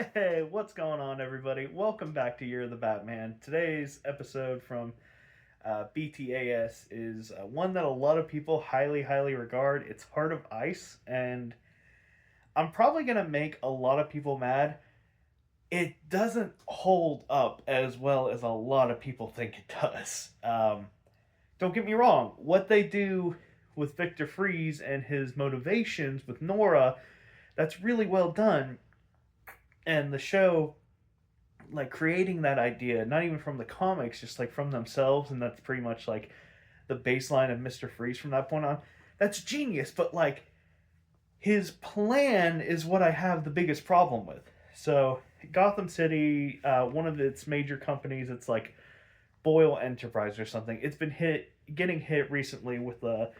Hey, what's going on, everybody? Welcome back to Year of the Batman. Today's episode from BTAS is one that a lot of people highly regard. It's Heart of Ice, and I'm probably going to make a lot of people mad. It doesn't hold up as well as a lot of people think it does. Don't get me wrong, what they do with Victor Freeze and his motivations with Nora, that's really well done. And the show like creating that idea, not even from the comics, just like from themselves, and that's pretty much like the baseline of Mr. Freeze from that point on. That's genius, but like his plan is what I have the biggest problem with. So Gotham City, one of its major companies, it's like Boyle Enterprise or something. It's been getting hit recently with a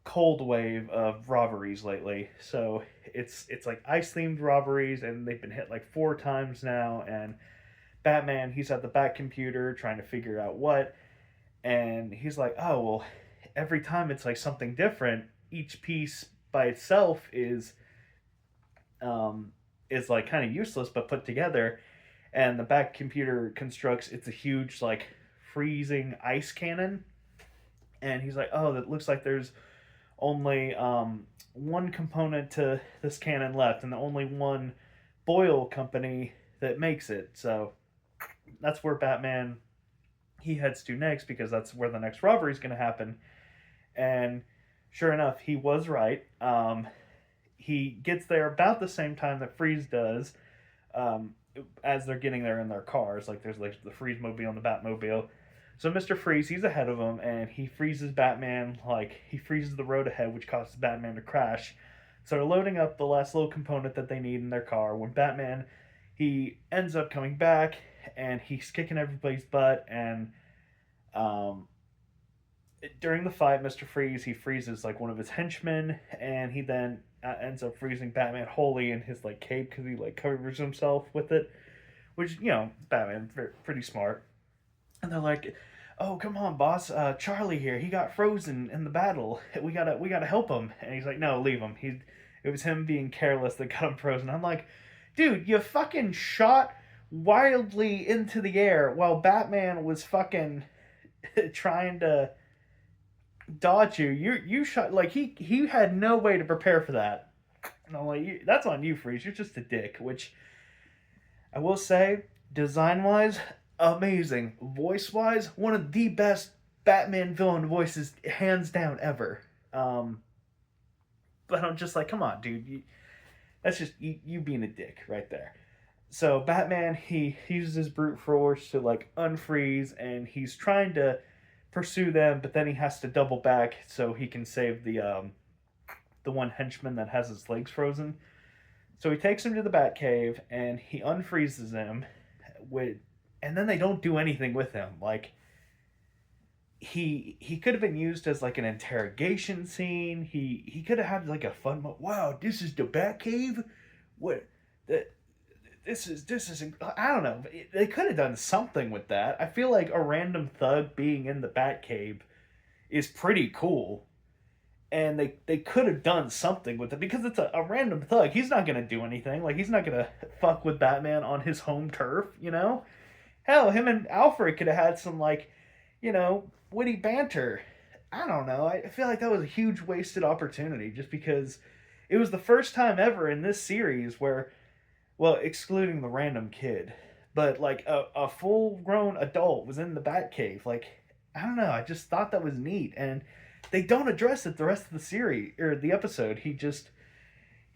cold wave of robberies lately. So it's like ice themed robberies, and they've been hit like 4 times now. And Batman, he's at the Bat computer trying to figure out what, and he's like, oh well, every time it's like something different. Each piece by itself um is like kind of useless, but put together, and the Bat computer constructs it's a huge like freezing ice cannon. And he's like, oh, that looks like there's only one component to this cannon left, and the only one Boyle company that makes it. So that's where Batman he heads to next, because that's where the next robbery is going to happen. And sure enough, he was right. He gets there about the same time that Freeze does. As they're getting there in their cars, like there's like the Freeze mobile and the Batmobile. So Mr. Freeze, he's ahead of him, and he freezes Batman, like, he freezes the road ahead, which causes Batman to crash. So they're loading up the last little component that they need in their car, when Batman, he ends up coming back, and he's kicking everybody's butt, and um, during the fight, Mr. Freeze, he freezes, like, one of his henchmen, and he then ends up freezing Batman wholly in his, like, cape, because he, like, covers himself with it, which, Batman, pretty smart. And they're like, "Oh, come on, boss. Charlie here. He got frozen in the battle. We gotta help him." And he's like, "No, leave him. It was him being careless that got him frozen." I'm like, "Dude, you fucking shot wildly into the air while Batman was fucking trying to dodge you. You shot like he had no way to prepare for that." And I'm like, "That's on you, Freeze. You're just a dick." Which I will say, design wise, amazing. Voice wise, one of the best Batman villain voices, hands down, ever. Um, but I'm just like, come on, dude. That's just you being a dick right there. So Batman, he uses his brute force to like unfreeze, and he's trying to pursue them, but then he has to double back so he can save the one henchman that has his legs frozen. So he takes him to the Batcave and he unfreezes him with, and then they don't do anything with him. Like he could have been used as like an interrogation scene. He could have had like a fun wow, this is the Batcave? What the this is I don't know. They could have done something with that. I feel like a random thug being in the Batcave is pretty cool, and they could have done something with it, because it's a random thug. He's not gonna do anything. Like, he's not gonna fuck with Batman on his home turf. Hell, him and Alfred could have had some like, witty banter. I don't know. I feel like that was a huge wasted opportunity, just because it was the first time ever in this series where, well, excluding the random kid, but like a full grown adult was in the Batcave. Like, I don't know. I just thought that was neat, and they don't address it the rest of the series or the episode. He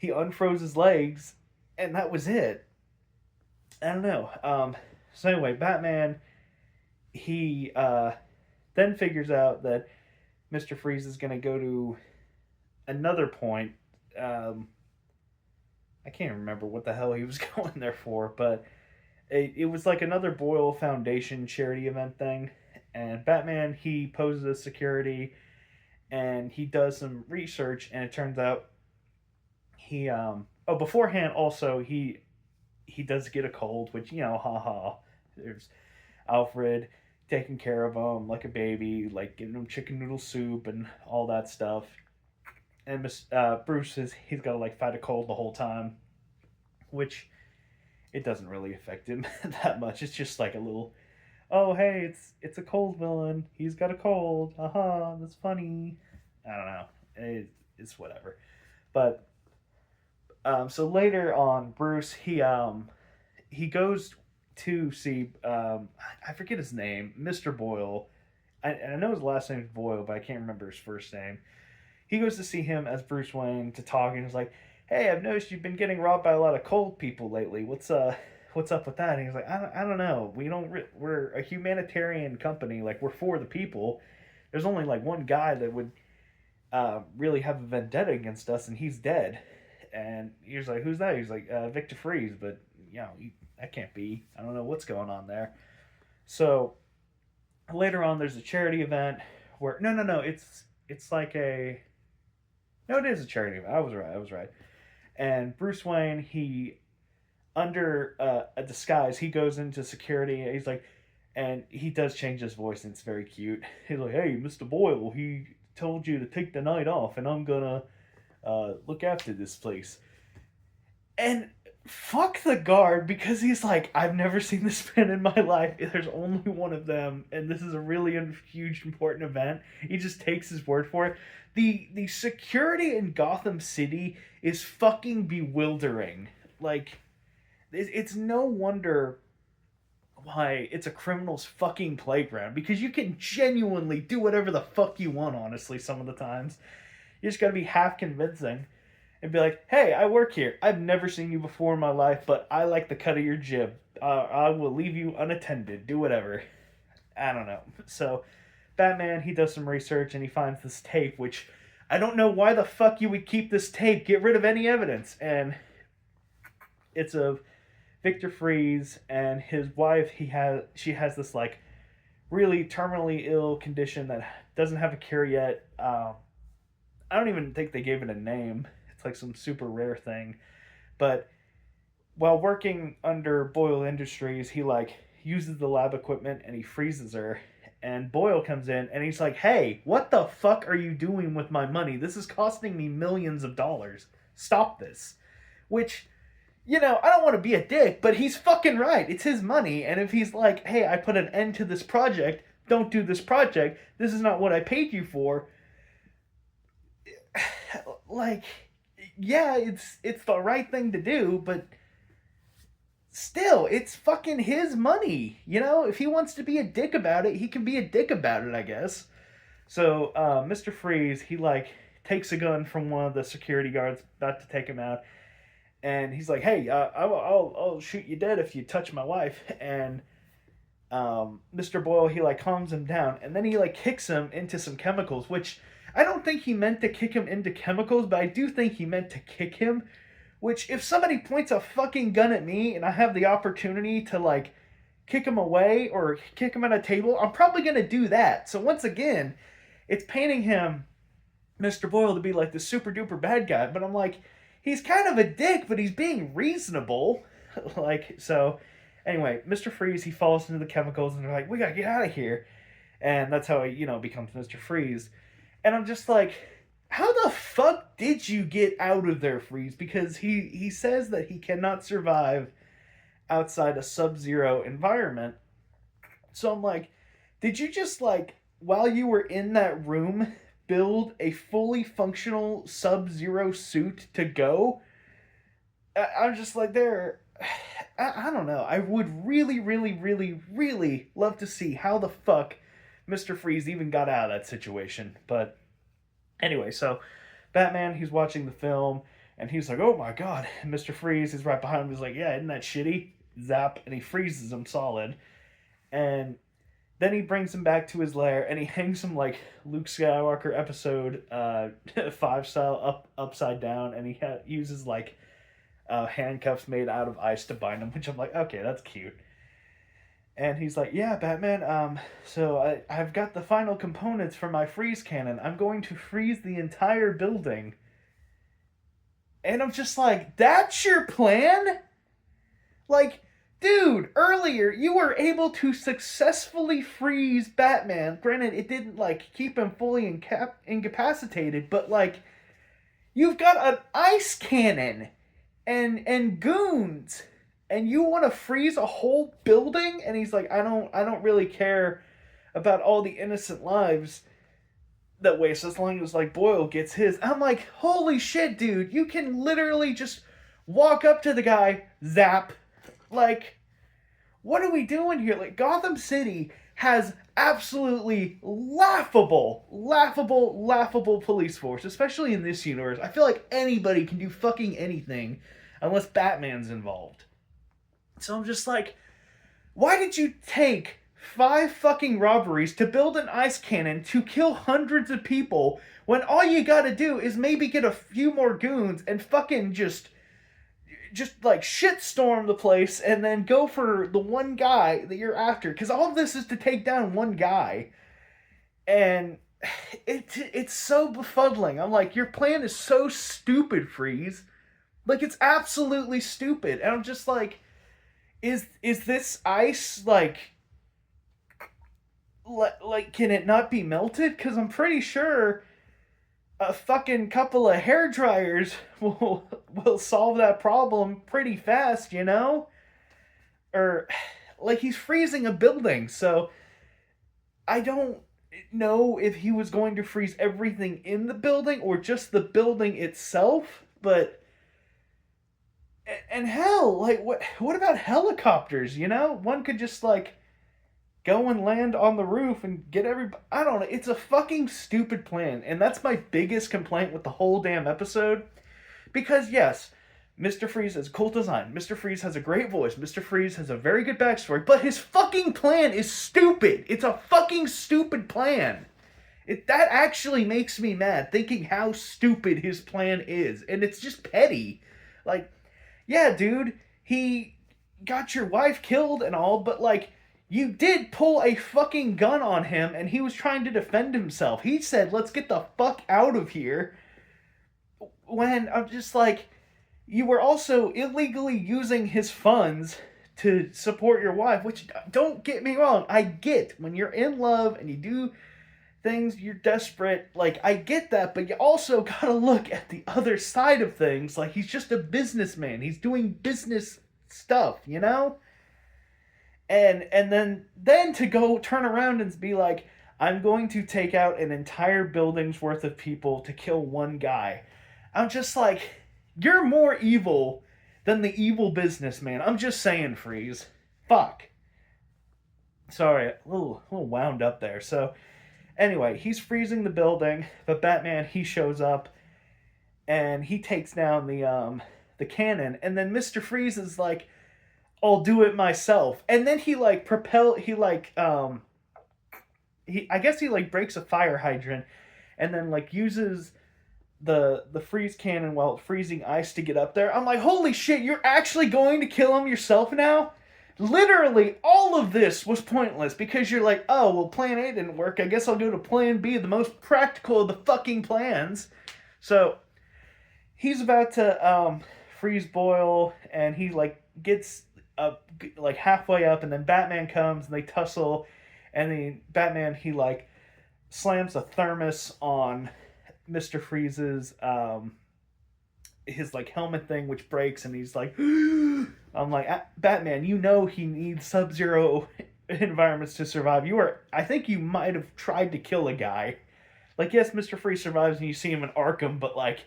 unfroze his legs, and that was it. I don't know. So anyway, Batman he then figures out that Mister Freeze is going to go to another point. Um, I can't remember what the hell he was going there for, but it was like another Boyle Foundation charity event thing. And Batman, he poses as security, and he does some research, and it turns out beforehand also he does get a cold, which, haha. There's Alfred taking care of him like a baby, like giving him chicken noodle soup and all that stuff. And Bruce he's got to like fight a cold the whole time, which it doesn't really affect him that much. It's just like a little, oh hey, it's a cold villain. He's got a cold. Haha, that's funny. I don't know. It's whatever. But so later on, Bruce he goes to see I forget his name, Mr. Boyle. I know his last name is Boyle, but I can't remember his first name. He goes to see him as Bruce Wayne to talk, and he's like, "Hey, I've noticed you've been getting robbed by a lot of cold people lately. What's up with that?" And he's like, I don't know. We're a humanitarian company. Like we're for the people. There's only like one guy that would really have a vendetta against us, and he's dead." And he was like, "Who's that?" He's like, "Victor Freeze." But that can't be. I don't know what's going on there. So later on, there's a charity event where no, it's like a no, it is a charity event. I was right. And Bruce Wayne, he under a disguise, he goes into security. And he's like, and he does change his voice, and it's very cute. He's like, "Hey, Mr. Boyle, he told you to take the night off, and I'm gonna look after this place." And fuck the guard, because he's like, "I've never seen this pen in my life. There's only one of them, and this is a really huge important event." He just takes his word for it. The security in Gotham City is fucking bewildering. Like, it's no wonder why it's a criminal's fucking playground, because you can genuinely do whatever the fuck you want, honestly, some of the times. You just gotta be half convincing and be like, "Hey, I work here. I've never seen you before in my life, but I like the cut of your jib. I will leave you unattended. Do whatever." I don't know. So, Batman, he does some research and he finds this tape, which I don't know why the fuck you would keep this tape. Get rid of any evidence. And it's of Victor Freeze and his wife. She has this like really terminally ill condition that doesn't have a cure yet. I don't even think they gave it a name. It's like some super rare thing. But while working under Boyle Industries, he like uses the lab equipment and he freezes her. And Boyle comes in and he's like, "Hey, what the fuck are you doing with my money? This is costing me millions of dollars. Stop this." Which, I don't want to be a dick, but he's fucking right. It's his money. And if he's like, "Hey, I put an end to this project. Don't do this project. This is not what I paid you for." Like, yeah, it's the right thing to do, but still, it's fucking his money. If he wants to be a dick about it, he can be a dick about it, I guess. So Mr. Freeze, he like takes a gun from one of the security guards about to take him out, and he's like, "Hey, I'll shoot you dead if you touch my wife." And Mr. Boyle, he like calms him down, and then he like kicks him into some chemicals, which I don't think he meant to kick him into chemicals, but I do think he meant to kick him. Which, if somebody points a fucking gun at me and I have the opportunity to like kick him away or kick him at a table, I'm probably gonna do that. So once again, it's painting him, Mr. Boyle, to be like the super duper bad guy, but I'm like, he's kind of a dick, but he's being reasonable. Like, so anyway, Mr. Freeze, he falls into the chemicals and they're like, "We gotta get out of here." And that's how he, becomes Mr. Freeze. And I'm just like, how the fuck did you get out of there, Freeze? Because he says that he cannot survive outside a sub-zero environment. So I'm like, did you just like, while you were in that room, build a fully functional sub-zero suit to go? I'm just like, I don't know. I would really, really, really, really love to see how the fuck Mr. Freeze even got out of that situation. But anyway, so Batman, he's watching the film and he's like, "Oh my god." And Mr. Freeze is right behind him. He's like, "Yeah, isn't that shitty?" Zap, and he freezes him solid. And then he brings him back to his lair and he hangs him like Luke Skywalker episode 5 style upside down, and he uses like handcuffs made out of ice to bind him, which I'm like, okay, that's cute. And he's like, "Yeah, Batman, so I've got the final components for my freeze cannon. I'm going to freeze the entire building." And I'm just like, that's your plan? Like, dude, earlier you were able to successfully freeze Batman. Granted, it didn't, like, keep him fully incapacitated, but, like, you've got an ice cannon and goons and you want to freeze a whole building? And he's like, I don't really care about all the innocent lives that waste as long as like Boyle gets his. I'm like, holy shit, dude, you can literally just walk up to the guy, zap. Like, what are we doing here? Like, Gotham City has absolutely laughable police force, especially in this universe. I feel like anybody can do fucking anything unless Batman's involved. So I'm just like, why did you take 5 fucking robberies to build an ice cannon to kill hundreds of people when all you gotta do is maybe get a few more goons and fucking just like shitstorm the place and then go for the one guy that you're after? Because all of this is to take down one guy. And it's so befuddling. I'm like, your plan is so stupid, Freeze. Like, it's absolutely stupid. And I'm just like, is this ice like can it not be melted? Because I'm pretty sure a fucking couple of hair dryers will solve that problem pretty fast, you know? Or like, he's freezing a building, so I don't know if he was going to freeze everything in the building or just the building itself, but and hell, like what about helicopters, you know? One could just like go and land on the roof and get everybody. I don't know. It's a fucking stupid plan. And that's my biggest complaint with the whole damn episode. Because, yes, Mr. Freeze has cool design. Mr. Freeze has a great voice. Mr. Freeze has a very good backstory. But his fucking plan is stupid. It's a fucking stupid plan. That actually makes me mad, thinking how stupid his plan is. And it's just petty. Like, yeah, dude, he got your wife killed and all, but, like, you did pull a fucking gun on him, and he was trying to defend himself. He said, let's get the fuck out of here. When I'm just like, you were also illegally using his funds to support your wife, which, don't get me wrong, I get when you're in love and you do things, you're desperate. Like, I get that, but you also gotta look at the other side of things. Like, he's just a businessman. He's doing business stuff, you know? And then to go turn around and be like, I'm going to take out an entire building's worth of people to kill one guy. I'm just like, you're more evil than the evil businessman. I'm just saying, Freeze. Fuck. Sorry, a little wound up there. So, anyway, he's freezing the building, but Batman, he shows up, and he takes down the cannon, and then Mr. Freeze is like, I'll do it myself. And then he like I guess he like breaks a fire hydrant and then like uses the freeze cannon while freezing ice to get up there. I'm like, holy shit, you're actually going to kill him yourself now? Literally, all of this was pointless because you're like, oh, well, plan A didn't work. I guess I'll go to plan B, the most practical of the fucking plans. So, he's about to freeze Boyle, and he like gets up like halfway up, and then Batman comes and they tussle, and then Batman, he like slams a thermos on Mr. Freeze's his like helmet thing, which breaks, and he's like I'm like, Batman, you know he needs sub-zero environments to survive. I think you might have tried to kill a guy. Like, yes, Mr. Freeze survives and you see him in Arkham, but like,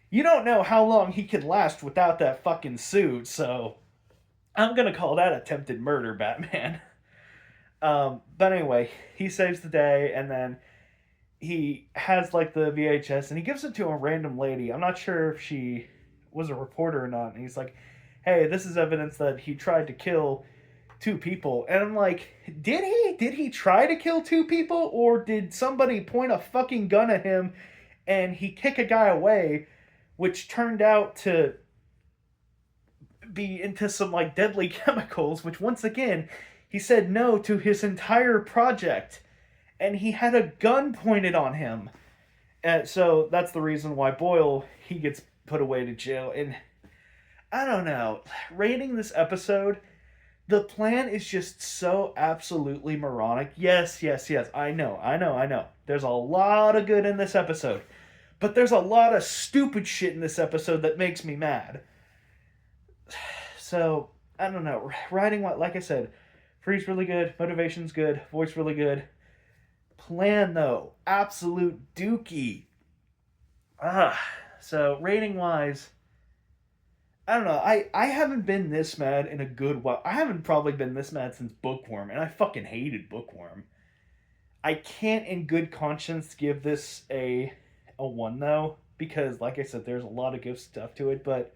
you don't know how long he could last without that fucking suit, so I'm gonna call that attempted murder, Batman. But anyway, he saves the day, and then he has like the VHS, and he gives it to a random lady. I'm not sure if she was a reporter or not. And he's like, hey, this is evidence that he tried to kill 2 people. And I'm like, did he? Did he try to kill 2 people? Or did somebody point a fucking gun at him and he kick a guy away, which turned out to be into some like deadly chemicals, which once again, he said no to his entire project, and he had a gun pointed on him. And so that's the reason why Boyle, he gets put away to jail. And I don't know, rating this episode, the plan is just so absolutely moronic. Yes, I know. There's a lot of good in this episode, but there's a lot of stupid shit in this episode that makes me mad. So, I don't know. Writing, what, like I said, Freeze really good, motivation's good, voice really good. Plan though, absolute dookie. Ah, so rating wise, I don't know. I haven't been this mad in a good while. I haven't probably been this mad since Bookworm, and I fucking hated Bookworm. I can't, in good conscience, give this a one though, because like I said, there's a lot of good stuff to it, but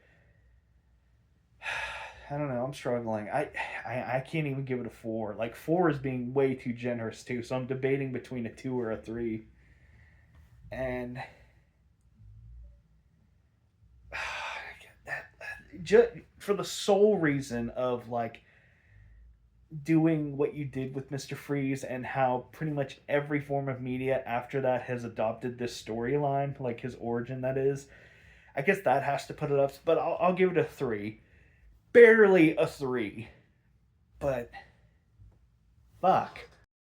I don't know. I'm struggling. I can't even give it a four. Like four is being way too generous too. So I'm debating between a two or a three. And that just for the sole reason of like doing what you did with Mr. Freeze and how pretty much every form of media after that has adopted this storyline, like his origin, that is. I guess that has to put it up, but I'll give it a three. Barely a three, but fuck.